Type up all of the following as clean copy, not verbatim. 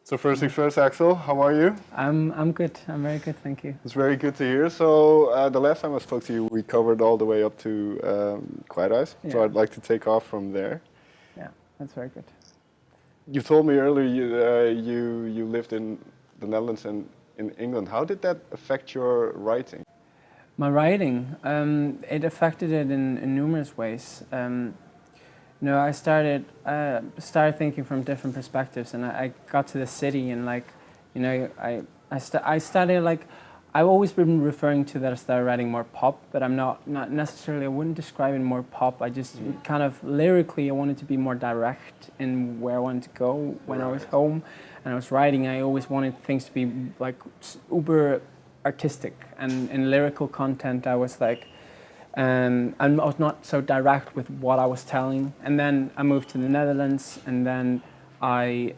So first things first, Axel, how are you? I'm good. I'm very good, thank you. It's very good to hear. So the last time I spoke to you, we covered all the way up to Quiet Eyes. So Yeah. I'd like to take off from there. Yeah, that's very good. You told me earlier you lived in the Netherlands and in England. How did that affect your writing? My writing, it affected it in numerous ways. I started thinking from different perspectives, and I got to the city, and I started like. I've always been referring to that I started writing more pop, but I'm not necessarily. I wouldn't describe it more pop. I just kind of lyrically, I wanted to be more direct in where I wanted to go when I was home, and I was writing. I always wanted things to be like uber artistic, and in lyrical content, I was like. I was not so direct with what I was telling, and then I moved to the Netherlands, and then I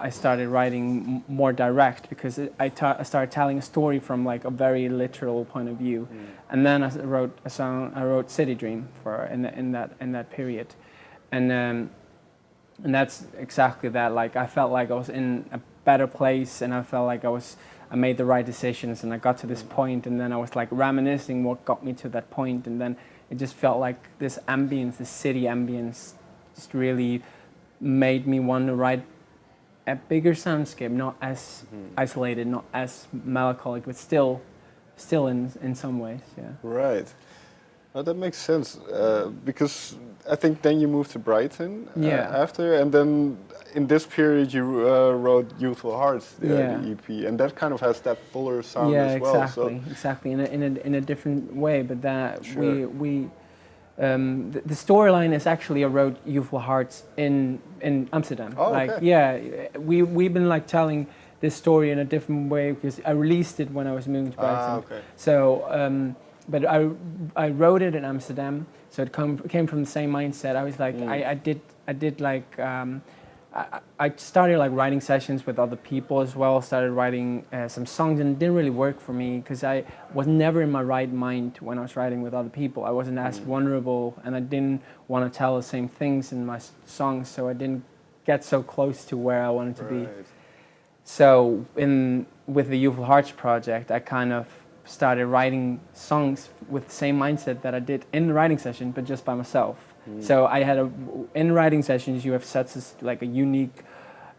started writing more direct because I started telling a story from like a very literal point of view, and then I wrote a song. I wrote City Dream for in that period, and that's exactly that. Like I felt like I was in a better place, and I felt like I made the right decisions, and I got to this point, and then I was like reminiscing what got me to that point, and then it just felt like this ambience, this city ambience, just really made me want to write a bigger soundscape, not as isolated, not as melancholic, but still in some ways, yeah. Right. Well, that makes sense because I think then you moved to Brighton Yeah. after, and then in this period you wrote Youthful Hearts, Yeah. the EP, and that kind of has that fuller sound Yeah, as well. exactly, in a different way, but that Sure. the storyline is actually I wrote Youthful Hearts in Amsterdam. Oh, like okay. yeah, we've been like telling this story in a different way because I released it when I was moving to Brighton. Okay. So, but I wrote it in Amsterdam, so it came from the same mindset. I was like I did like. I started like writing sessions with other people as well. Started writing some songs, and it didn't really work for me because I was never in my right mind when I was writing with other people. I wasn't as vulnerable, and I didn't want to tell the same things in my songs, so I didn't get so close to where I wanted to be. So with the Youthful Hearts project, I kind of started writing songs with the same mindset that I did in the writing session, but just by myself. So I had in writing sessions, you have such like a unique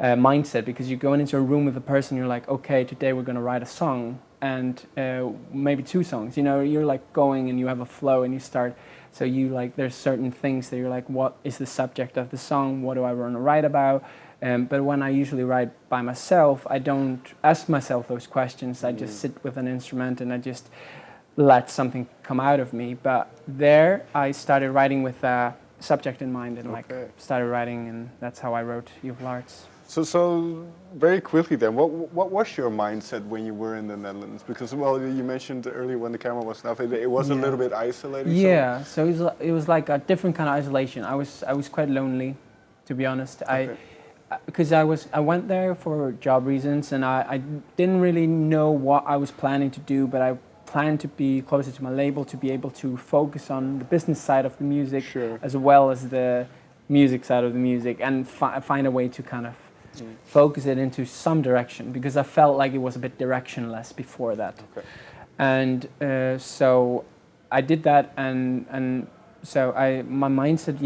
mindset because you're going into a room with a person. You're like, okay, today we're going to write a song and maybe two songs. You know, you're like going and you have a flow and you start. So you like there's certain things that you're like, what is the subject of the song? What do I want to write about? But when I usually write by myself, I don't ask myself those questions. I just sit with an instrument and I just let something come out of me. But there I started writing with a subject in mind and like started writing, and that's how I wrote Youthful Hearts. So very quickly then, what was your mindset when you were in the Netherlands? Because well, you mentioned earlier when the camera was off, it was a little bit isolated. Yeah, so it was like a different kind of isolation. I was quite lonely, to be honest. Because I went there for job reasons, and I didn't really know what I was planning to do, but I planned to be closer to my label to be able to focus on the business side of the music as well as the music side of the music, and find a way to kind of focus it into some direction, because I felt like it was a bit directionless before that. And so I did that, and so my mindset,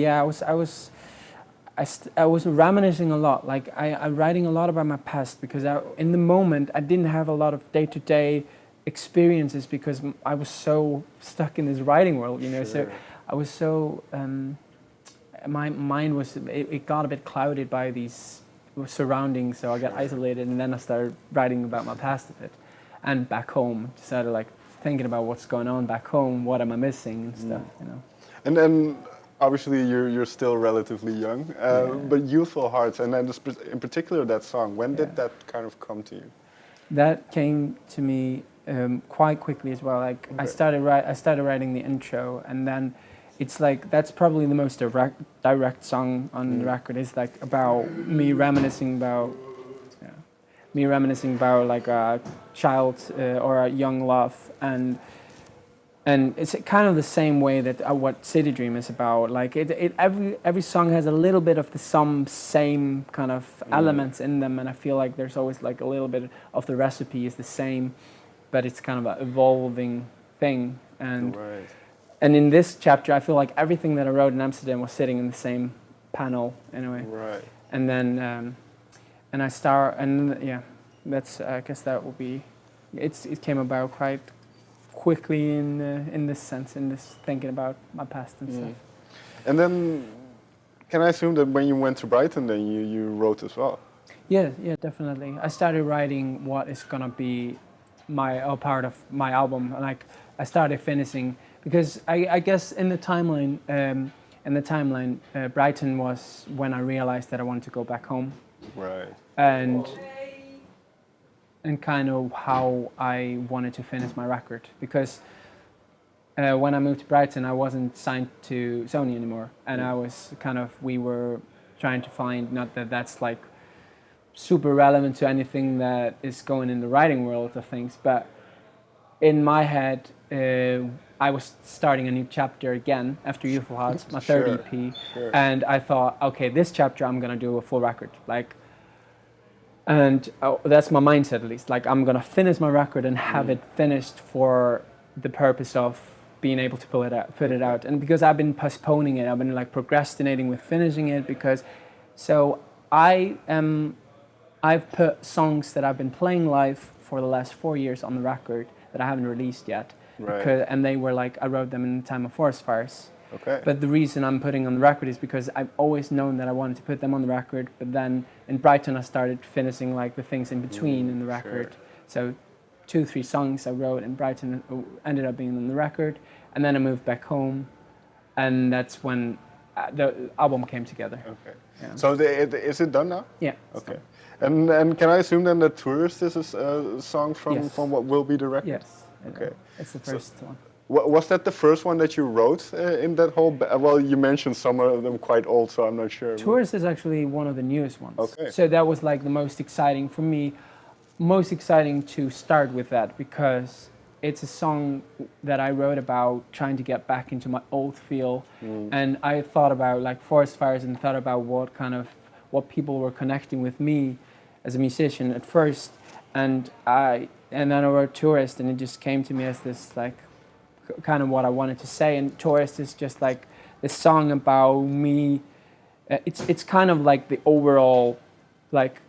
I was reminiscing a lot. Like I'm writing a lot about my past because in the moment I didn't have a lot of day-to-day experiences because I was so stuck in this writing world, you know. So I was so my mind was it got a bit clouded by these surroundings. So I got isolated, and then I started writing about my past a bit, and back home started like thinking about what's going on back home, what am I missing and stuff, you know. And then obviously you're still relatively young, but Youthful Hearts, and then in particular that song, when did that kind of come to you? That came to me quite quickly as well. Like I started writing the intro, and then it's like that's probably the most direct song on the record. It's like about me reminiscing about like a child or a young love, and and it's kind of the same way that what City Dream is about. Like every song has a little bit of the same kind of elements in them, and I feel like there's always like a little bit of the recipe is the same, but it's kind of an evolving thing. And Right. and in this chapter, I feel like everything that I wrote in Amsterdam was sitting in the same panel anyway. Right. And then and I start, and yeah, that's I guess that will be. It came about quite quickly in this sense, in this thinking about my past and stuff. And then, can I assume that when you went to Brighton, then you wrote as well? Yeah, definitely. I started writing what is gonna be a part of my album. Like I started finishing because I guess in the timeline, Brighton was when I realized that I wanted to go back home. Right. And kind of how I wanted to finish my record, because when I moved to Brighton, I wasn't signed to Sony anymore, and we were trying to find, not that that's like super relevant to anything that is going in the writing world of things, but in my head, I was starting a new chapter again after Youthful Hearts, my third EP, and I thought, okay, this chapter I'm gonna do a full record, and that's my mindset at least. Like I'm gonna finish my record and have it finished for the purpose of being able to put it out. And because I've been postponing it, I've been like procrastinating with finishing it I've put songs that I've been playing live for the last 4 years on the record that I haven't released yet. Right. And they were like, I wrote them in the time of forest fires. Okay. But the reason I'm putting on the record is because I've always known that I wanted to put them on the record, but then in Brighton I started finishing like the things in between in the record. So 2-3 songs I wrote in Brighton ended up being on the record, and then I moved back home, and that's when the album came together. Okay. Yeah. So is it done now? Yeah. Okay. And can I assume then that Tourist is a song from what will be the record? Yes. Okay. It's the first one. Was that the first one that you wrote in that whole? Well, you mentioned some of them quite old, so I'm not sure. Tourist is actually one of the newest ones. Okay. So that was like the most exciting for me, most exciting to start with that, because it's a song that I wrote about trying to get back into my old feel, and I thought about like forest fires and thought about what people were connecting with me as a musician at first, and then I wrote Tourist, and it just came to me as this like kind of what I wanted to say. And Tourist is just like this song about me. It's kind of like the overall, like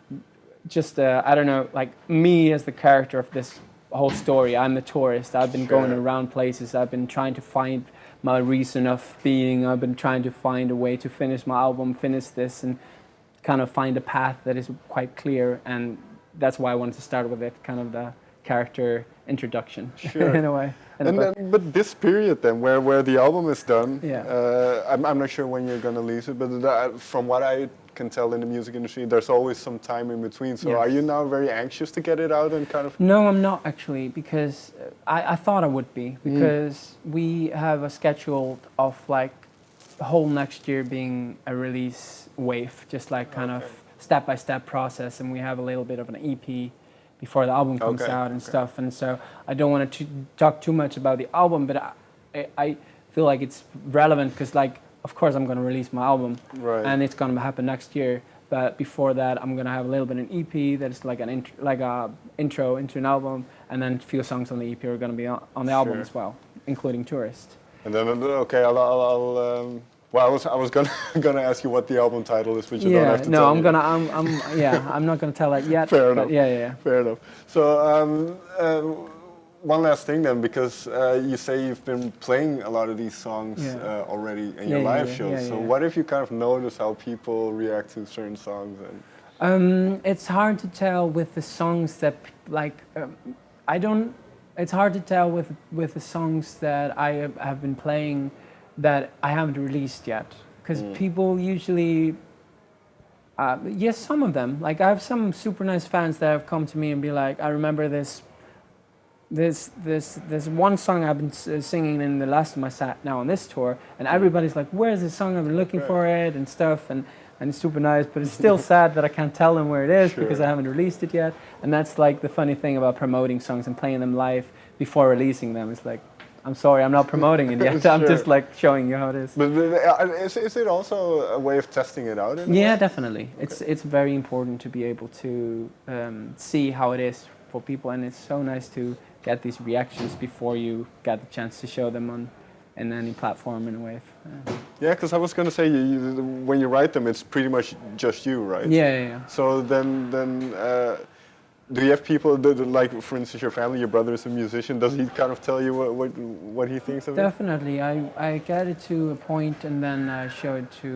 just I don't know, like me as the character of this whole story. I'm the tourist. I've been going around places. I've been trying to find my reason of being. I've been trying to find a way to finish my album, finish this, and kind of find a path that is quite clear. And that's why I wanted to start with it, kind of the character introduction in a way. But this period then, where the album is done, Yeah. I'm not sure when you're gonna release it, but from what I can tell in the music industry, there's always some time in between. So Yes. are you now very anxious to get it out and kind of? No, I'm not actually, because I thought I would be, because we have a schedule of like the whole next year being a release wave, just like kind of step-by-step process, and we have a little bit of an EP before the album comes out and stuff, and so I don't want to talk too much about the album, but I feel like it's relevant because, like, of course I'm going to release my album, and it's going to happen next year, but before that I'm going to have a little bit of an EP that is like an intro into an album, and then a few songs on the EP are going to be on the album as well, including Tourist. And then I'll well, I was gonna ask you what the album title is, but you don't have to tell me. I'm not gonna tell that yet. Fair enough. Yeah. Fair enough. So one last thing then, because you say you've been playing a lot of these songs already in your live shows. So what if you kind of notice how people react to certain songs? And it's hard to tell with the songs that It's hard to tell with the songs that I have been playing that I haven't released yet, because people usually, yes, some of them. Like I have some super nice fans that have come to me and be like, I remember this one song I've been singing in the last time I sat now on this tour, and everybody's like, where's this song? I've been looking for it and stuff, and it's super nice, but it's still sad that I can't tell them where it is because I haven't released it yet. And that's like the funny thing about promoting songs and playing them live before releasing them. It's like, I'm sorry, I'm not promoting it yet. I'm Sure. just like showing you how it is. But is it also a way of testing it out? In a Yeah, way? definitely. It's very important to be able to see how it is for people, and it's so nice to get these reactions before you get the chance to show them on any platform in a way. Yeah, because I was going to say, when you write them, it's pretty much just you, right? Yeah. So then do you have people like, for instance, your family, your brother is a musician? Does he kind of tell you what he thinks of it? Definitely. I get it to a point, and then I show it to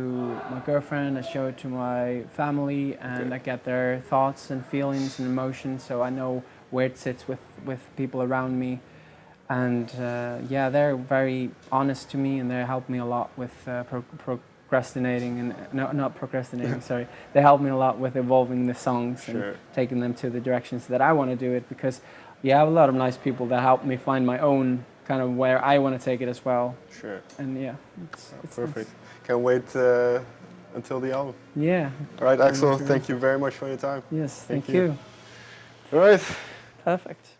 my girlfriend. I show it to my family, and I get their thoughts and feelings and emotions, so I know where it sits with people around me. And yeah, they're very honest to me, and they help me a lot with procrastinating and not procrastinating. Sorry, they help me a lot with evolving the songs and taking them to the directions that I want to do it. Because I have a lot of nice people that help me find my own kind of where I want to take it as well. Sure. And yeah, it's perfect. Nice. Can't wait until the album. Yeah. All right, Axel. Thank you very much for your time. Yes. Thank you. All right. Perfect.